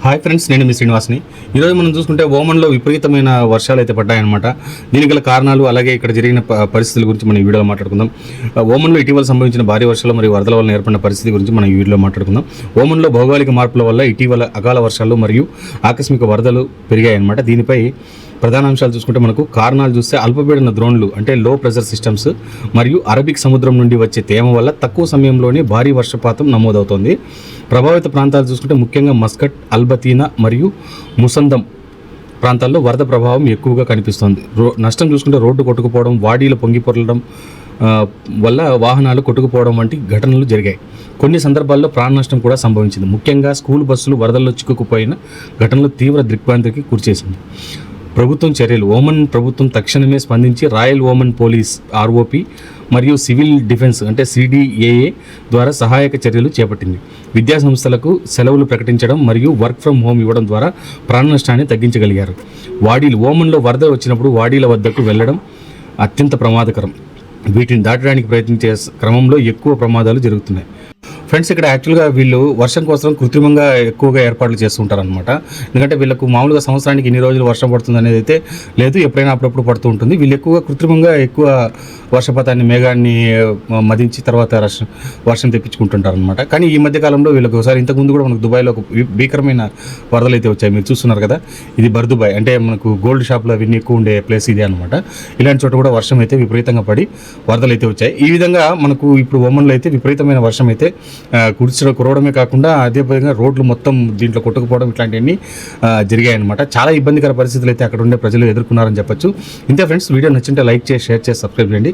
Hi friends, నేను మీ శ్రీనివాస్ని. ఈరోజు మనం చూసుకుంటే ఓమన్లో విపరీతమైన వర్షాలు అయితే పడ్డాయన్నమాట. దీనికి గల కారణాలు అలాగే ఇక్కడ జరిగిన పరిస్థితుల గురించి మనం ఈ వీడియోలో మాట్లాడుకుందాం. ఓమన్లో ఇటీవల సంభవించిన భారీ వర్షాలు మరియు వరదల వల్ల ఏర్పడిన పరిస్థితి గురించి మనం ఈ వీడియోలో మాట్లాడుకుందాం. ఓమన్లో భౌగోళిక మార్పుల వల్ల ఇటీవల అకాల వర్షాలు మరియు ఆకస్మిక వరదలు పెరిగాయన్నమాట. దీనిపై ప్రధాన అంశాలు చూసుకుంటే మనకు కారణాలు చూస్తే అల్పపీడన ద్రోణులు అంటే లో ప్రెషర్ సిస్టమ్స్ మరియు అరబిక్ సముద్రం నుండి వచ్చే తేమ వల్ల తక్కువ సమయంలోనే భారీ వర్షపాతం నమోదవుతోంది. ప్రభావిత ప్రాంతాలు చూసుకుంటే ముఖ్యంగా మస్కట్, అల్బతీనా మరియు ముసందం ప్రాంతాల్లో వరద ప్రభావం ఎక్కువగా కనిపిస్తోంది. నష్టం చూసుకుంటే రోడ్డు కొట్టుకుపోవడం, వాడీలు పొంగి పొరలడం వల్ల వాహనాలు కొట్టుకుపోవడం వంటి ఘటనలు జరిగాయి. కొన్ని సందర్భాల్లో ప్రాణ నష్టం కూడా సంభవించింది. ముఖ్యంగా స్కూల్ బస్సులు వరదల్లో చిక్కుకుపోయిన ఘటనలు తీవ్ర దిగ్భ్రాంతికి గురిచేసింది. ప్రభుత్వం చర్యలు. ఓమన్ ప్రభుత్వం తక్షణమే స్పందించి రాయల్ ఓమన్ పోలీస్ ఆర్ఓపి మరియు సివిల్ డిఫెన్స్ అంటే సిడిఏఏ ద్వారా సహాయక చర్యలు చేపట్టింది. విద్యా సంస్థలకు సెలవులు ప్రకటించడం మరియు వర్క్ ఫ్రం హోమ్ ఇవ్వడం ద్వారా ప్రాణ నష్టాన్ని తగ్గించగలిగారు. వాడీలు. ఓమన్లో వరద వచ్చినప్పుడు వాడీల వద్దకు వెళ్ళడం అత్యంత ప్రమాదకరం. వీటిని దాటడానికి ప్రయత్నించే క్రమంలో ఎక్కువ ప్రమాదాలు జరుగుతున్నాయి. ఫ్రెండ్స్, ఇక్కడ యాక్చువల్గా వీళ్ళు వర్షం కోసం కృత్రిమంగా ఎక్కువగా ఏర్పాట్లు చేస్తుంటారనమాట. ఎందుకంటే వీళ్ళకు మామూలుగా సంవత్సరానికి ఇన్ని రోజులు వర్షం పడుతుంది అనేది అయితే లేదు, ఎప్పుడైనా అప్పుడప్పుడు పడుతూ ఉంటుంది. వీళ్ళు ఎక్కువగా కృత్రిమంగా ఎక్కువ వర్షపాతాన్ని మేఘాన్ని మదించి తర్వాత వర్షం తెప్పించుకుంటుంటారనమాట. కానీ ఈ మధ్య కాలంలో వీళ్ళకి ఒకసారి ఇంతకుముందు కూడా మనకు దుబాయ్లో ఒక భీకరమైన వరదలు అయితే వచ్చాయి. మీరు చూస్తున్నారు కదా, ఇది బర్దుబాయ్ అంటే మనకు గోల్డ్ షాప్లో అవన్నీ ఎక్కువ ఉండే ప్లేస్ ఇదే అనమాట. ఇలాంటి చోట కూడా వర్షం అయితే విపరీతంగా పడి వరదలు అయితే వచ్చాయి. ఈ విధంగా మనకు ఇప్పుడు ఓమన్లో అయితే విపరీతమైన వర్షం అయితే కురవడమే కాకుండా అదే విధంగా రోడ్లు మొత్తం దీంట్లో కొట్టుకుపోవడం ఇట్లాంటివన్నీ జరిగాయన్నమాట. చాలా ఇబ్బందికర పరిస్థితులు అయితే అక్కడ ఉండే ప్రజలు ఎదుర్కొన్నారని చెప్పొచ్చు. ఇంతే ఫ్రెండ్స్, వీడియో నచ్చింటే లైక్ చేసి, షేర్ చేసి, సబ్స్క్రైబ్ చేయండి.